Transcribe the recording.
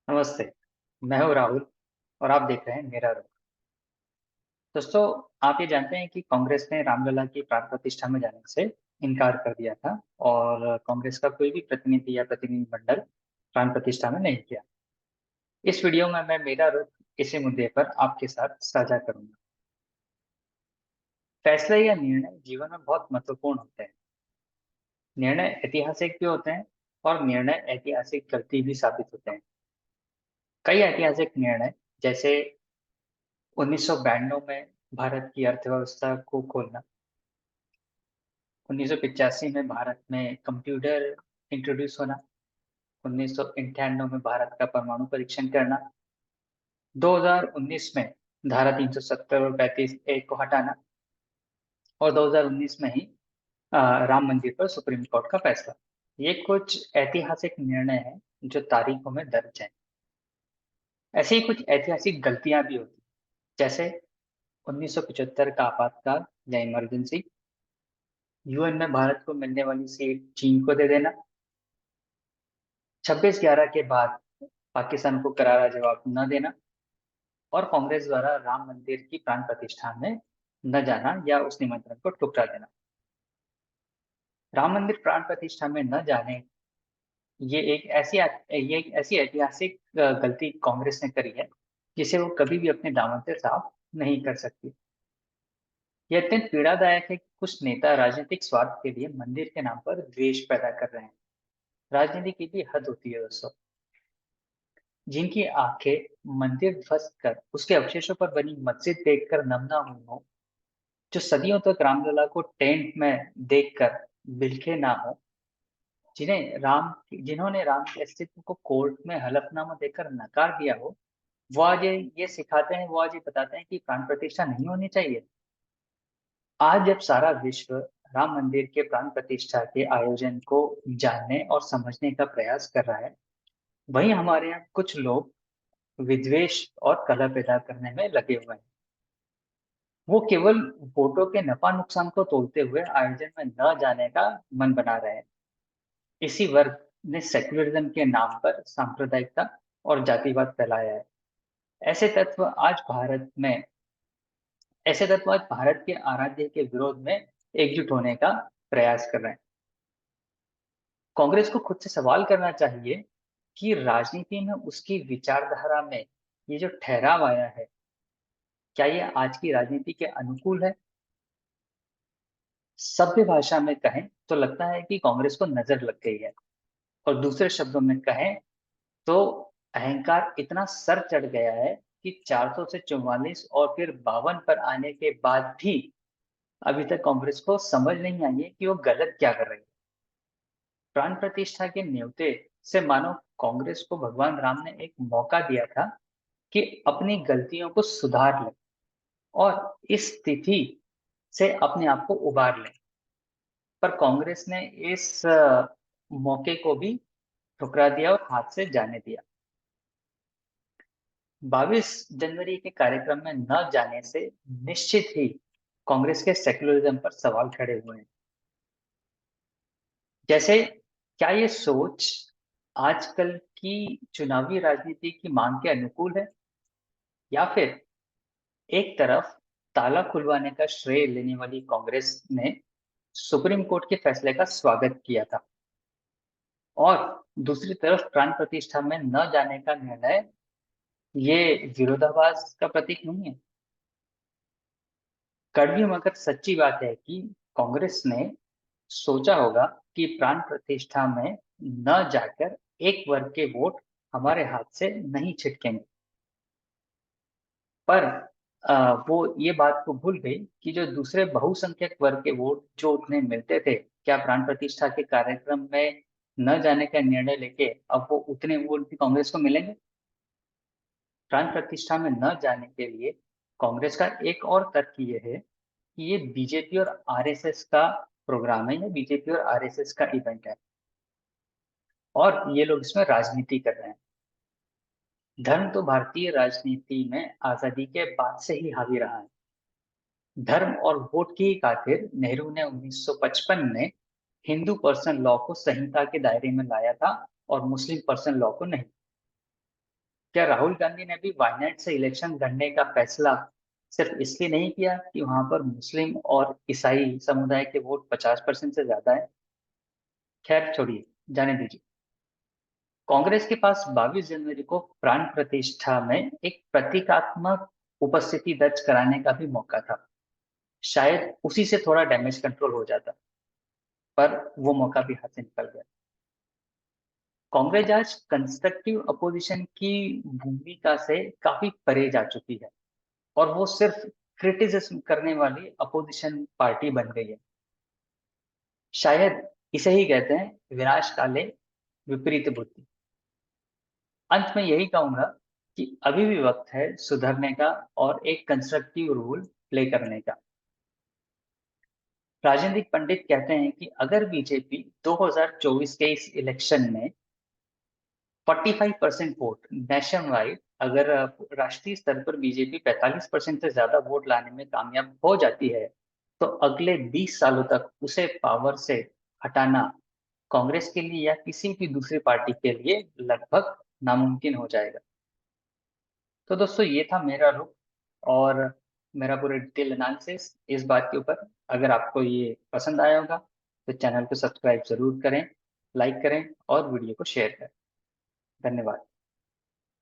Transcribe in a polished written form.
नमस्ते। मैं हूँ राहुल और आप देख रहे हैं मेरा रुख। दोस्तों, आप ये जानते हैं कि कांग्रेस ने रामलला की प्राण प्रतिष्ठा में जाने से इनकार कर दिया था और कांग्रेस का कोई भी प्रतिनिधि या प्रतिनिधिमंडल प्राण प्रतिष्ठा में नहीं गया। इस वीडियो में मैं मेरा रुख इसी मुद्दे पर आपके साथ साझा करूंगा। फैसले या निर्णय जीवन में बहुत महत्वपूर्ण होते हैं। निर्णय ऐतिहासिक भी होते हैं और निर्णय ऐतिहासिक गलती भी साबित होते हैं। कई ऐतिहासिक निर्णय, जैसे 1992 में भारत की अर्थव्यवस्था को खोलना, 1985 में भारत में कंप्यूटर इंट्रोड्यूस होना, 1998 में भारत का परमाणु परीक्षण करना, 2019 में धारा 370 और 35A को हटाना और 2019 में ही राम मंदिर पर सुप्रीम कोर्ट का फैसला। ये कुछ ऐतिहासिक निर्णय हैं जो तारीखों में दर्ज हैं। ऐसे ही कुछ ऐतिहासिक गलतियां भी होती, जैसे 1975 का आपातकाल या इमरजेंसी, यूएन में भारत को मिलने वाली सीट चीन को दे देना, 26/11 के बाद पाकिस्तान को करारा जवाब न देना और कांग्रेस द्वारा राम मंदिर की प्राण प्रतिष्ठा में न जाना या उस निमंत्रण को ठुकरा देना। राम मंदिर प्राण प्रतिष्ठा में न जाने, ये एक ऐसी ऐतिहासिक गलती कांग्रेस ने करी है जिसे वो कभी भी अपने दामन से साफ नहीं कर सकती। यह अत्यंत पीड़ादायक है कि कुछ नेता राजनीतिक स्वार्थ के लिए मंदिर के नाम पर द्वेष पैदा कर रहे हैं। राजनीति की भी हद होती है दोस्तों। जिनकी आंखें मंदिर ध्वस्त कर उसके अवशेषों पर बनी मस्जिद देखकर नम ना हुई हो, जो सदियों तक रामलला को टेंट में देखकर बिलखे ना हो, जिन्होंने राम के अस्तित्व को कोर्ट में हलफनामा देकर नकार दिया हो, वो आज ये सिखाते हैं, वो आज ये बताते हैं कि प्राण प्रतिष्ठा नहीं होनी चाहिए। आज जब सारा विश्व राम मंदिर के प्राण प्रतिष्ठा के आयोजन को जानने और समझने का प्रयास कर रहा है, वहीं हमारे यहाँ कुछ लोग विद्वेष और कलह पैदा करने में लगे हुए हैं। वो केवल वोटों के नफा नुकसान को तोलते हुए आयोजन में न जाने का मन बना रहे हैं। इसी वर्ग ने सेक्युलरिज्म के नाम पर सांप्रदायिकता और जातिवाद फैलाया है। ऐसे तत्व आज भारत में ऐसे तत्व आज भारत के आराध्य के विरोध में एकजुट होने का प्रयास कर रहे हैं। कांग्रेस को खुद से सवाल करना चाहिए कि राजनीति में उसकी विचारधारा में ये जो ठहराव आया है, क्या ये आज की राजनीति के अनुकूल है? सभ्य भाषा में कहें तो लगता है कि कांग्रेस को नजर लग गई है, और दूसरे शब्दों में कहें तो अहंकार इतना सर चढ़ गया है कि 400 से 44 और फिर 52 पर आने के बाद भी अभी तक कांग्रेस को समझ नहीं आई है कि वो गलत क्या कर रही है। प्राण प्रतिष्ठा के न्योते से मानो कांग्रेस को भगवान राम ने एक मौका दिया था कि अपनी गलतियों को सुधार ले और इस स्थिति से अपने आप को उबार ले। पर कांग्रेस ने इस मौके को भी ठुकरा दिया और हाथ से जाने दिया। 22 जनवरी के कार्यक्रम में न जाने से निश्चित ही कांग्रेस के सेक्युलरिज्म पर सवाल खड़े हुए हैं। जैसे, क्या ये सोच आजकल की चुनावी राजनीति की मांग के अनुकूल है, या फिर एक तरफ ताला खुलवाने का श्रेय लेने वाली कांग्रेस ने सुप्रीम कोर्ट के फैसले का स्वागत किया था और दूसरी तरफ प्राण प्रतिष्ठा में न जाने का निर्णय ये विरोधाभास का प्रतीक नहीं है? कड़वी मगर सच्ची बात है कि कांग्रेस ने सोचा होगा कि प्राण प्रतिष्ठा में न जाकर एक वर्ग के वोट हमारे हाथ से नहीं छिटकेंगे। पर वो ये बात को भूल गई कि जो दूसरे बहुसंख्यक वर्ग के वोट जो उन्हें मिलते थे, क्या प्राण प्रतिष्ठा के कार्यक्रम में न जाने का निर्णय लेके अब वो उतने वोट भी कांग्रेस को मिलेंगे? प्राण प्रतिष्ठा में न जाने के लिए कांग्रेस का एक और तर्क ये है कि ये बीजेपी और आरएसएस का प्रोग्राम है, या बीजेपी और आरएसएस का इवेंट है और ये लोग इसमें राजनीति कर रहे हैं। धर्म तो भारतीय राजनीति में आजादी के बाद से ही हावी रहा है। धर्म और वोट की खातिर नेहरू ने 1955 में हिंदू पर्सनल लॉ को संहिता के दायरे में लाया था और मुस्लिम पर्सनल लॉ को नहीं। क्या राहुल गांधी ने भी वायनाड से इलेक्शन लड़ने का फैसला सिर्फ इसलिए नहीं किया कि वहां पर मुस्लिम और ईसाई समुदाय के वोट 50% से ज्यादा है? खैर छोड़िए, जाने दीजिए। कांग्रेस के पास 22 जनवरी को प्राण प्रतिष्ठा में एक प्रतीकात्मक उपस्थिति दर्ज कराने का भी मौका था। शायद उसी से थोड़ा डैमेज कंट्रोल हो जाता, पर वो मौका भी हाथ से निकल गया। कांग्रेस आज कंस्ट्रक्टिव अपोजिशन की भूमिका से काफी परे जा चुकी है और वो सिर्फ क्रिटिसिज्म करने वाली अपोजिशन पार्टी बन गई है। शायद इसे ही कहते हैं विनाशकाले विपरीत बुद्धि। अंत में यही कहूंगा कि अभी भी वक्त है सुधरने का और एक कंस्ट्रक्टिव रोल प्ले करने का। राजनीतिक पंडित कहते हैं कि अगर बीजेपी 2024 के इस इलेक्शन में 45% वोट नेशन वाइड, अगर राष्ट्रीय स्तर पर बीजेपी 45% से ज्यादा वोट लाने में कामयाब हो जाती है, तो अगले 20 सालों तक उसे पावर से हटाना कांग्रेस के लिए या किसी भी दूसरी पार्टी के लिए लगभग नामुमकिन हो जाएगा। तो दोस्तों, ये था मेरा रुख और मेरा पूरा डिटेल एनालिसिस इस बात के ऊपर। अगर आपको ये पसंद आया होगा तो चैनल को सब्सक्राइब जरूर करें, लाइक करें और वीडियो को शेयर करें। धन्यवाद।